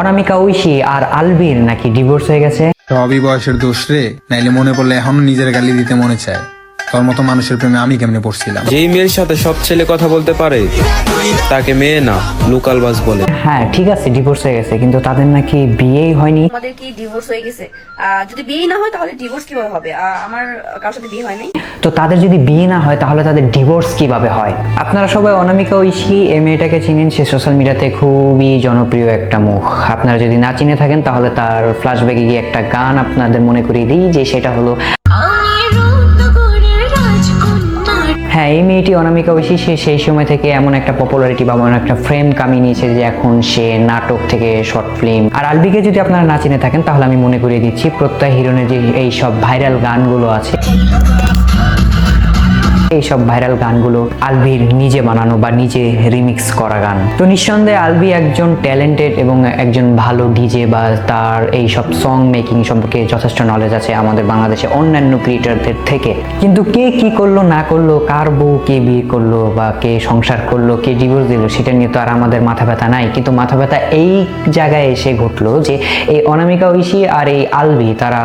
অনামিকা ঐশী আর আলবির নাকি ডিভোর্স হয়ে গেছে। সবই বয়সের দোষ রে, নাইলে মনে পড়লে এখনো নিজের গালি দিতে মনে চায়। তোর মতো মানুষের প্রেমে আমি কেমনে পড়ছিলাম। যেই মেয়ের সাথে সব ছেলে কথা বলতে পারে তাকে মেয়ে না লোকালবাজ বলে। হ্যাঁ ঠিক আছে, ডিভোর্স হয়ে গেছে, কিন্তু তাদের নাকি বিয়েই হয়নি। আমাদের কি ডিভোর্স হয়ে গেছে? যদি বিয়ে না হয় তাহলে ডিভোর্স কিভাবে হবে? আমার কারোর সাথে বিয়ে হয় নাই। তো তাদের যদি বিয়ে না হয় তাহলে তাদের ডিভোর্স কিভাবে হয়? আপনারা সবাই অনামিকা ঐশী এই মেয়েটাকে চিনেন, সে সোশ্যাল মিডিয়াতে খুবই জনপ্রিয় একটা মুখ। আপনারা যদি না চিনে থাকেন তাহলে তার ফ্ল্যাশব্যাকে গিয়ে একটা গান আপনাদের মনে করিয়ে দিই, যে সেটা হলো, হ্যাঁ এই মেয়েটি অনামিকা ঐশী, সে সেই সময় থেকে এমন একটা পপুলারিটি বা এমন একটা ফ্রেম কামিয়ে নিয়েছে যে এখন সে নাটক থেকে শর্ট ফিল্ম। আর আলবিকে যদি আপনারা না চিনে থাকেন তাহলে আমি মনে করিয়ে দিচ্ছি, প্রত্যয় হিরণের যে এই সব ভাইরাল গানগুলো আছে, এইসব ভাইরাল গানগুলো আলবির নিজে বানানো বা নিজে রিমিক্স করা গান। তো নিঃসন্দেহে আলবি একজন ট্যালেন্টেড এবং একজন ভালো ডিজে, বা তার এই সব সং মেকিং সম্পর্কে যথেষ্ট নলেজ আছে আমাদের বাংলাদেশে অন্যান্য ক্রিয়েটরদের থেকে। কিন্তু কে কি করলো না করলো, কার বউ কে বিয়ে করলো বা কে সংসার করলো, কে ডিভোর্স দিল, সেটা নিয়ে তো আর আমাদের মাথা ব্যথা নাই। কিন্তু মাথা ব্যথা এই জায়গায় এসে ঘটলো যে এই অনামিকা ঐশী আর এই আলবি তারা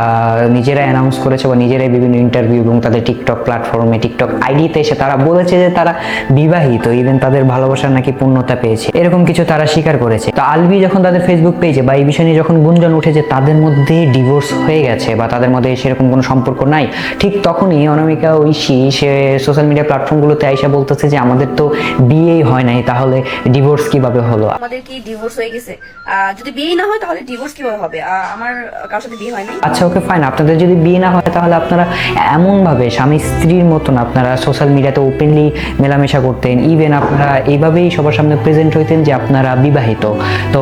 নিজেরাই অ্যানাউন্স করেছে বা নিজেরাই বিভিন্ন ইন্টারভিউ এবং তাদের টিকটক প্ল্যাটফর্মে টিকটক আইডিতে এসে তারা বলেছে যে তারা বিবাহিত, ইভেন তাদের ভালোবাসার নাকি পূর্ণতা পেয়েছে, এরকম কিছু তারা স্বীকার করেছে। তো আলবি যখন তাদের ফেসবুক পেজে বা এই বিষয় নিয়ে যখন গুঞ্জন উঠে যে তাদের মধ্যে ডিভোর্স হয়ে গেছে বা তাদের মধ্যে সেরকম কোনো সম্পর্ক নাই, ঠিক তখনই অনামিকা ঐশী সে সোশ্যাল মিডিয়া প্ল্যাটফর্মগুলোতে আইসা বলতেছে যে আমাদের তো বিয়েই হয় নাই, তাহলে ডিভোর্স কিভাবে হলো? আমাদের কি ডিভোর্স হয়ে গেছে? যদি বিয়ে না হয় তাহলে ডিভোর্স কিভাবে হবে? আমার কারোর সাথে বিয়ে হয় নাই। আচ্ছা ওকে ফাইন, আপনাদের যদি বিয়ে না হয় তাহলে আপনারা এমন ভাবে স্বামী স্ত্রীর মতন আপনারা সোশ্যাল মিডিয়াতে ওপেনলি মেলামেশা করতেন, ইভেন আপনারা এইভাবেই সবার সামনে প্রেজেন্ট হইতেন যে আপনারা বিবাহিত। তো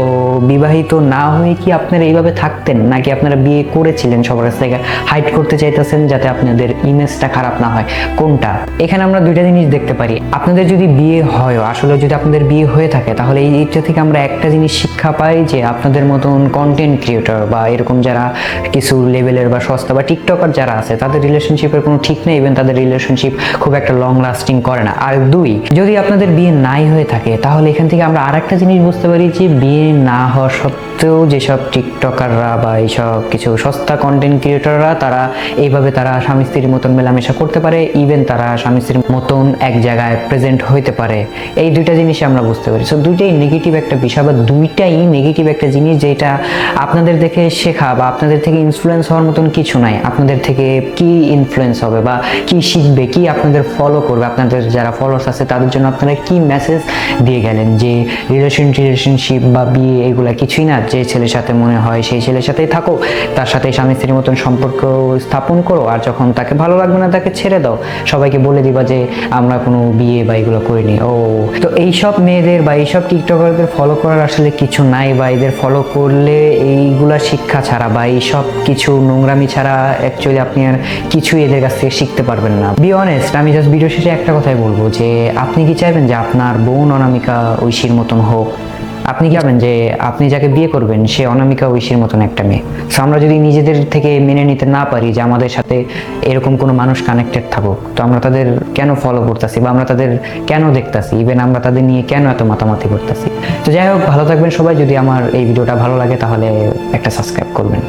বিবাহিত না হয়ে কি আপনারা এইভাবে থাকতেন, নাকি আপনারা বিয়ে করেছিলেন সবার কাছ থেকে হাইড করতে চাইতেছেন যাতে আপনাদের ইমেজটা খারাপ না হয়? কোনটা? এখানে আমরা দুইটা জিনিস দেখতে পারি। আপনাদের যদি বিয়ে হয়, আসলে যদি আপনাদের বিয়ে হয়ে থাকে, তাহলে এইটা থেকে আমরা একটা জিনিস শিক্ষা পাই যে আপনাদের মতন কন্টেন্ট ক্রিয়েটর বা এরকম যারা কিছু লেভেলের বা সস্তা বা টিকটকার যারা আছে, তাদের রিলেশনশিপের কোনো ঠিক নেই, ইভেন তাদের রিলেশনশিপ খুব একটা লং লাস্টিং করে না। আর দুই, যদি আপনাদের বিয়ে নাই হয়ে থাকে তাহলে এখান থেকে আমরা আরেকটা জিনিস বুঝতে পারি যে বিয়ে না হওয়া সত্ত্বেও যেসব টিকটকাররা বা এইসব কিছু সস্তা কন্টেন্ট ক্রিয়েটররা তারা এইভাবে তারা স্বামী স্ত্রীর মতন মেলামেশা করতে পারে, ইভেন তারা স্বামী স্ত্রীর মতন এক জায়গায় প্রেজেন্ট হইতে পারে। এই দুইটা জিনিসই আমরা বুঝতে পারি। সো দুইটাই নেগেটিভ একটা বিষয় বা দুইটাই নেগেটিভ একটা জিনিস, যেটা আপনাদের দেখে শেখা বা আপনাদের থেকে ইনফ্লুয়েন্স হওয়ার মতন কিছু নাই। আপনাদের থেকে কি ইনফ্লুয়েন্স হবে বা কি শিখবে, কি আপনাদের ফলো করবে, আপনাদের যারা ফলোয়ার্স আছে তাদের জন্য আপনারা কি মেসেজ দিয়ে গেলেন যে রিলেশনশিপ বা বিয়ে এগুলা কিছুই না, যে ছেলের সাথে মনে হয় সেই ছেলের সাথেই থাকো, তার সাথে স্বামী স্ত্রীর মতন সম্পর্ক স্থাপন করো, আর যখন তাকে ভালো লাগবে না তাকে ছেড়ে দাও, সবাইকে বলে দিবা যে আমরা কোনো বিয়ে বা এগুলো করিনি। ও তো এইসব মেয়েদের বা এইসব টিকটকারদের ফলো করার আসলে কিছু নাই, বা এদের ফলো করলে এইগুলা শিক্ষা ছাড়া বা এইসব কিছু নোংরামি ছাড়া অ্যাকচুয়ালি আপনি আর কিছুই এদের কাছ থেকে শিখতে পারবেন না। বি অনেস্ট, আমি জাস্ট ভিডিও শেষে একটা কথাই বলবো যে আপনি কি চাইবেন যে আপনার বোন অনামিকা ঐশীর মতন হোক? আপনি কি চাইবেন যে আপনি যাকে বিয়ে করবেন সে অনামিকা ঐশীর মতন একটা মেয়ে? সো আমরা যদি নিজেদের থেকে মেনে নিতে না পারি যে আমাদের সাথে এরকম কোনো মানুষ কানেক্টেড থাকুক, তো আমরা তাদের কেন ফলো করতেছি বা আমরা তাদের কেন দেখতেছি, ইভেন আমরা তাদের নিয়ে কেন এত মাতামাতি করতেছি? তো যাই হোক, ভালো থাকবেন সবাই। যদি আমার এই ভিডিওটা ভালো লাগে তাহলে একটা সাবস্ক্রাইব করবেন।